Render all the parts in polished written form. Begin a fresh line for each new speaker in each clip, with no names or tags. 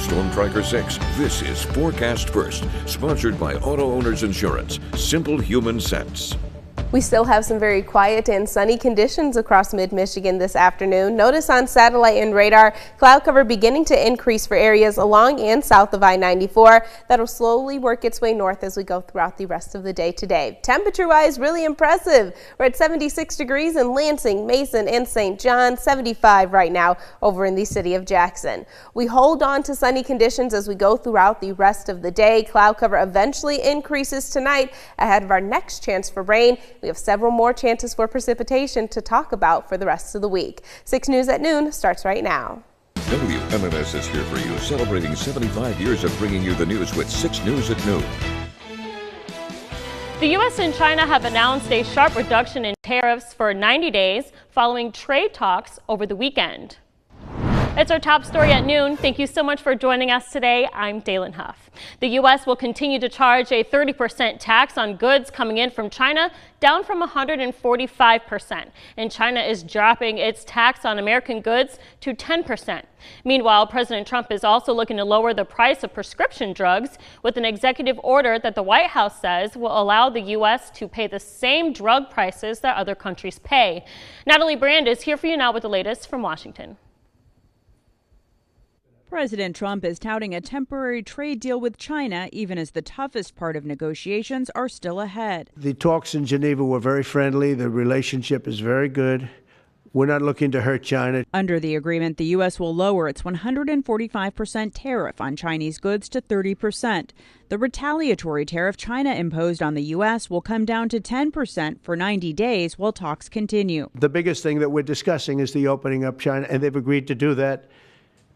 Storm Tracker 6. This is Forecast First, sponsored by Auto Owners Insurance. Simple human sense.
We still have some very quiet and sunny conditions across mid-Michigan this afternoon. Notice on satellite and radar, cloud cover beginning to increase for areas along and south of I-94. That'll slowly work its way north as we go throughout the rest of the day today. Temperature-wise, really impressive. We're at 76 degrees in Lansing, Mason, and St. John, 75 right now over in the city of Jackson. We hold on to sunny conditions as we go throughout the rest of the day. Cloud cover eventually increases tonight ahead of our next chance for rain. We have several more chances for precipitation to talk about for the rest of the week. 6 News at Noon starts right now.
WMNS is here for you, celebrating 75 years of bringing you the news with 6 News at Noon.
The U.S. and China have announced a sharp reduction in tariffs for 90 days following trade talks over the weekend. It's our top story at noon. Thank you so much for joining us today. I'm Dalen Huff. The U.S. will continue to charge a 30% tax on goods coming in from China, down from 145%. And China is dropping its tax on American goods to 10%. Meanwhile, President Trump is also looking to lower the price of prescription drugs with an executive order that the White House says will allow the U.S. to pay the same drug prices that other countries pay. Natalie Brand is here for you now with the latest from Washington.
President Trump is touting a temporary trade deal with China, even as the toughest part of negotiations are still ahead.
The talks in Geneva were very friendly. The relationship is very good. We're not looking to hurt China.
Under the agreement, the U.S. will lower its 145% tariff on Chinese goods to 30%. The retaliatory tariff China imposed on the U.S. will come down to 10% for 90 days while talks continue.
The biggest thing that we're discussing is the opening up China, and they've agreed to do that.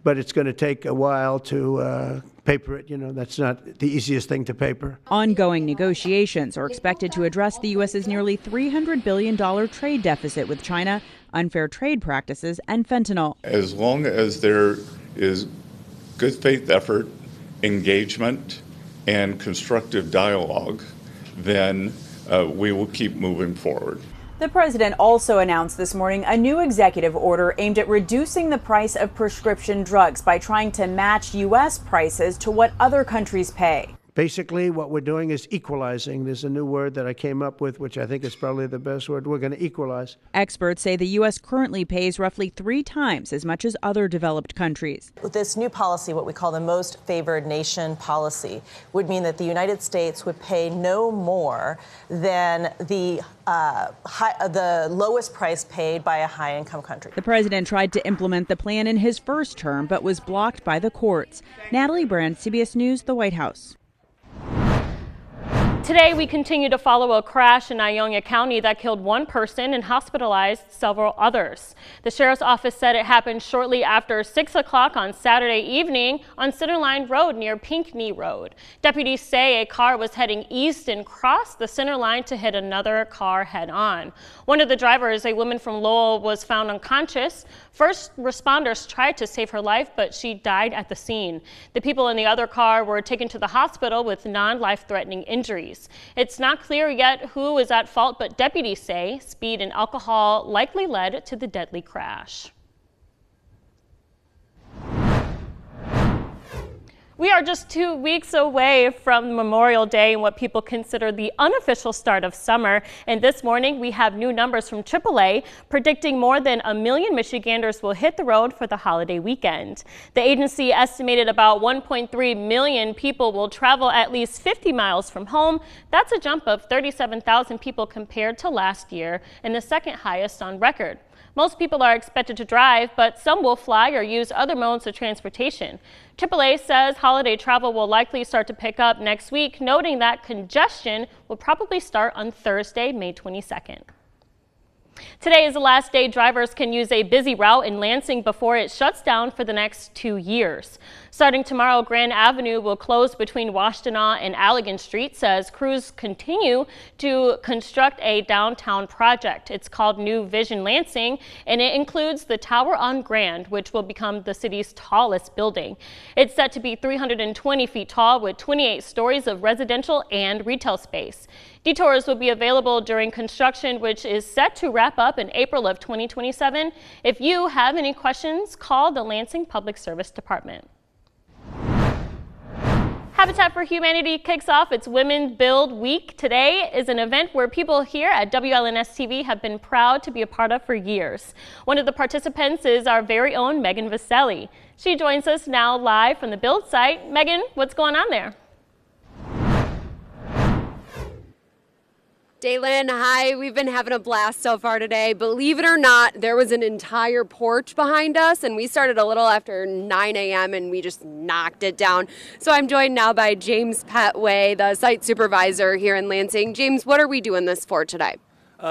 But it's going to take a while to paper it. You know, that's not the easiest thing to paper.
Ongoing negotiations are expected to address the U.S.'s nearly $300 billion trade deficit with China, unfair trade practices, and fentanyl.
As long as there is good faith effort, engagement, and constructive dialogue, then we will keep moving forward.
The president also announced this morning a new executive order aimed at reducing the price of prescription drugs by trying to match U.S. prices to what other countries pay.
Basically, what we're doing is equalizing. There's a new word that I came up with, which I think is probably the best word. We're going to equalize.
Experts say the U.S. currently pays roughly 3 times as much as other developed countries.
With this new policy, what we call the most favored nation policy, would mean that the United States would pay no more than the lowest price paid by a high-income country.
The president tried to implement the plan in his first term, but was blocked by the courts. Natalie Brand, CBS News, the White House.
Today, we continue to follow a crash in Ionia County that killed 1 person and hospitalized several others. The sheriff's office said it happened shortly after 6 o'clock on Saturday evening on Centerline Road near Pinckney Road. Deputies say a car was heading east and crossed the center line to hit another car head-on. One of the drivers, a woman from Lowell, was found unconscious. First responders tried to save her life, but she died at the scene. The people in the other car were taken to the hospital with non-life-threatening injuries. It's not clear yet who is at fault, but deputies say speed and alcohol likely led to the deadly crash. We are just 2 weeks away from Memorial Day and what people consider the unofficial start of summer. And this morning we have new numbers from AAA predicting more than 1 million Michiganders will hit the road for the holiday weekend. The agency estimated about 1.3 million people will travel at least 50 miles from home. That's a jump of 37,000 people compared to last year and the second highest on record. Most people are expected to drive, but some will fly or use other modes of transportation. AAA says holiday travel will likely start to pick up next week, noting that congestion will probably start on Thursday, May 22nd. Today is the last day drivers can use a busy route in Lansing before it shuts down for the next 2 years. Starting tomorrow, Grand Avenue will close between Washtenaw and Allegan Streets as crews continue to construct a downtown project. It's called New Vision Lansing, and it includes the Tower on Grand, which will become the city's tallest building. It's set to be 320 feet tall with 28 stories of residential and retail space. Detours will be available during construction, which is set to wrap up in April of 2027. If you have any questions, call the Lansing Public Service Department. Habitat for Humanity kicks off its Women Build Week. Today is an event where people here at WLNS TV have been proud to be a part of for years. One of the participants is our very own Megan Vaselli. She joins us now live from the Build site. Megan, what's going on there?
Daylin, hi. We've been having a blast so far today. Believe it or not, there was an entire porch behind us, and we started a little after 9 a.m., and we just knocked it down. So I'm joined now by James Petway, the site supervisor here in Lansing. James, what are we doing this for today?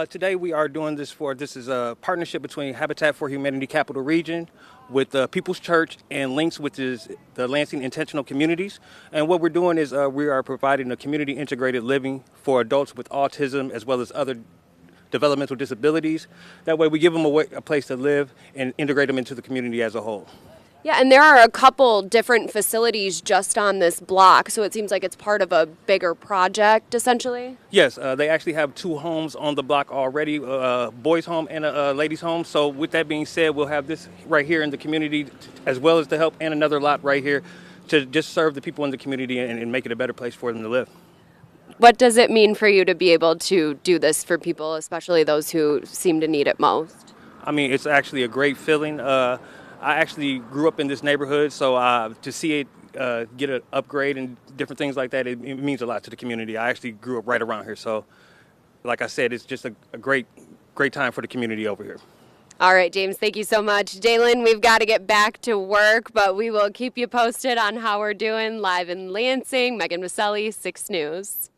Today we are doing this is a partnership between Habitat for Humanity Capital Region with the People's Church and Links, which is the Lansing Intentional Communities. And what we're doing is we are providing a community integrated living for adults with autism as well as other developmental disabilities. That way we give them a place to live and integrate them into the community as a whole.
Yeah, and there are a couple different facilities just on this block, so it seems like it's part of a bigger project, essentially.
Yes, they actually have 2 homes on the block already, a boys' home and a ladies' home. So with that being said, we'll have this right here in the community as well as to help, and another lot right here to just serve the people in the community and make it a better place for them to live.
What does it mean for you to be able to do this for people, especially those who seem to need it most?
I mean, it's actually a great feeling. I actually grew up in this neighborhood, so to see it get an upgrade and different things like that, it means a lot to the community. I actually grew up right around here, so like I said, it's just a great time for the community over here.
All right, James, thank you so much. Daylin, we've got to get back to work, but we will keep you posted on how we're doing live in Lansing. Megan Vaselli, 6 News.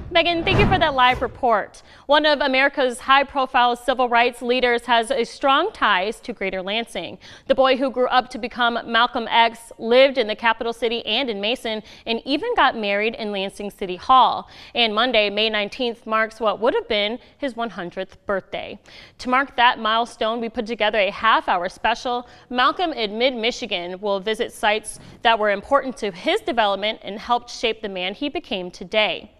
Megan, thank you for that live report. One of America's high-profile civil rights leaders has strong ties to Greater Lansing. The boy who grew up to become Malcolm X lived in the capital city and in Mason, and even got married in Lansing City Hall. And Monday, May 19th, marks what would have been his 100th birthday. To mark that milestone, we put together a half-hour special. Malcolm in Mid-Michigan will visit sites that were important to his development and helped shape the man he became today.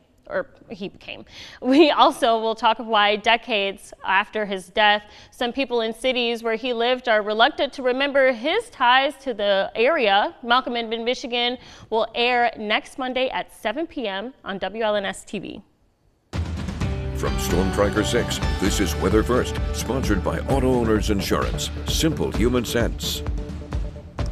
We also will talk of why decades after his death, some people in cities where he lived are reluctant to remember his ties to the area. Malcolm in Michigan will air next Monday at 7 p.m. on WLNS TV.
From Storm Tracker 6, this is Weather First, sponsored by Auto Owners Insurance. Simple human sense.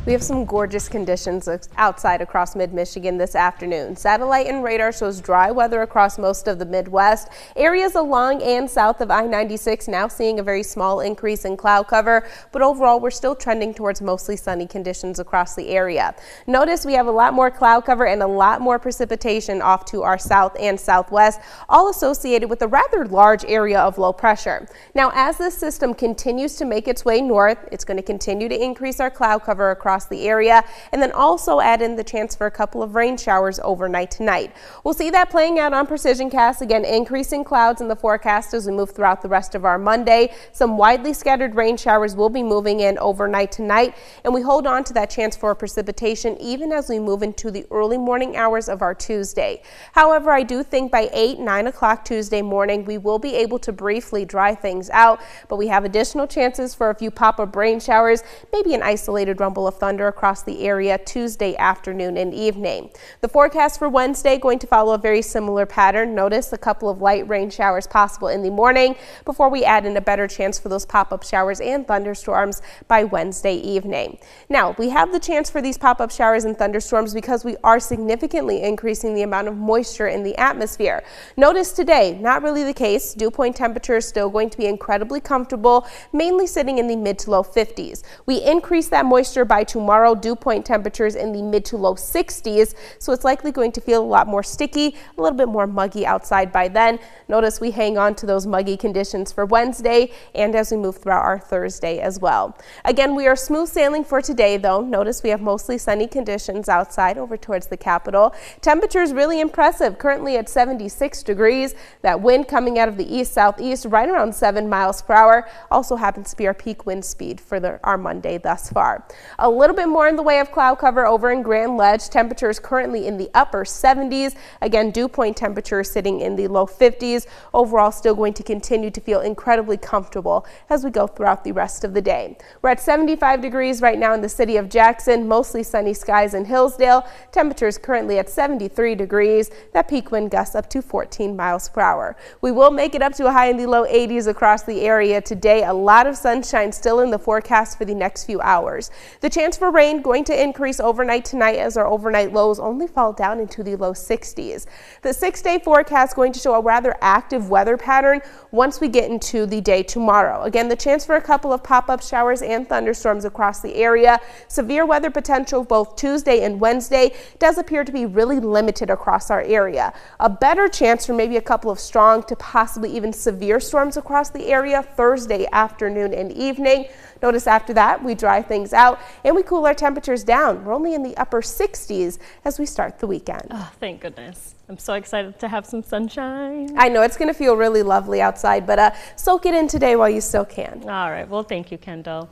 We have some gorgeous conditions outside across mid-Michigan this afternoon. Satellite and radar shows dry weather across most of the Midwest. Areas along and south of I-96 now seeing a very small increase in cloud cover, but overall we're still trending towards mostly sunny conditions across the area. Notice we have a lot more cloud cover and a lot more precipitation off to our south and southwest, all associated with a rather large area of low pressure. Now, as this system continues to make its way north, it's going to continue to increase our cloud cover across the area, and then also add in the chance for a couple of rain showers overnight tonight. We'll see that playing out on Precision Cast, again increasing clouds in the forecast as we move throughout the rest of our Monday. Some widely scattered rain showers will be moving in overnight tonight, and we hold on to that chance for precipitation even as we move into the early morning hours of our Tuesday. However, I do think by 8-9 o'clock Tuesday morning we will be able to briefly dry things out, but we have additional chances for a few pop-up rain showers, maybe an isolated rumble of thunder across the area Tuesday afternoon and evening. The forecast for Wednesday going to follow a very similar pattern. Notice a couple of light rain showers possible in the morning before we add in a better chance for those pop-up showers and thunderstorms by Wednesday evening. Now, we have the chance for these pop-up showers and thunderstorms because we are significantly increasing the amount of moisture in the atmosphere. Notice today, not really the case. Dew point temperature is still going to be incredibly comfortable, mainly sitting in the mid to low 50s. We increase that moisture by tomorrow, dew point temperatures in the mid to low 60s, so it's likely going to feel a lot more sticky, a little bit more muggy outside by then. Notice we hang on to those muggy conditions for Wednesday and as we move throughout our Thursday as well. Again, we are smooth sailing for today though. Notice we have mostly sunny conditions outside over towards the capital. Temperatures really impressive, currently at 76 degrees. That wind coming out of the east-southeast right around 7 miles per hour also happens to be our peak wind speed for our Monday thus far. A little bit more in the way of cloud cover over in Grand Ledge. Temperatures currently in the upper 70s. Again, dew point temperatures sitting in the low 50s. Overall, still going to continue to feel incredibly comfortable as we go throughout the rest of the day. We're at 75 degrees right now in the city of Jackson, mostly sunny skies in Hillsdale. Temperatures currently at 73 degrees. That peak wind gusts up to 14 miles per hour. We will make it up to a high in the low 80s across the area today. A lot of sunshine still in the forecast for the next few hours. The chance for rain going to increase overnight tonight as our overnight lows only fall down into the low 60s. The 6-day forecast going to show a rather active weather pattern once we get into the day tomorrow. Again, the chance for a couple of pop-up showers and thunderstorms across the area. Severe weather potential both Tuesday and Wednesday does appear to be really limited across our area. A better chance for maybe a couple of strong to possibly even severe storms across the area Thursday afternoon and evening. Notice after that we dry things out and we cool our temperatures down. We're only in the upper 60s as we start the weekend.
Oh, thank goodness. I'm so excited to have some sunshine.
I know it's going to feel really lovely outside, but soak it in today while you still can.
All right. Well, thank you, Kendall.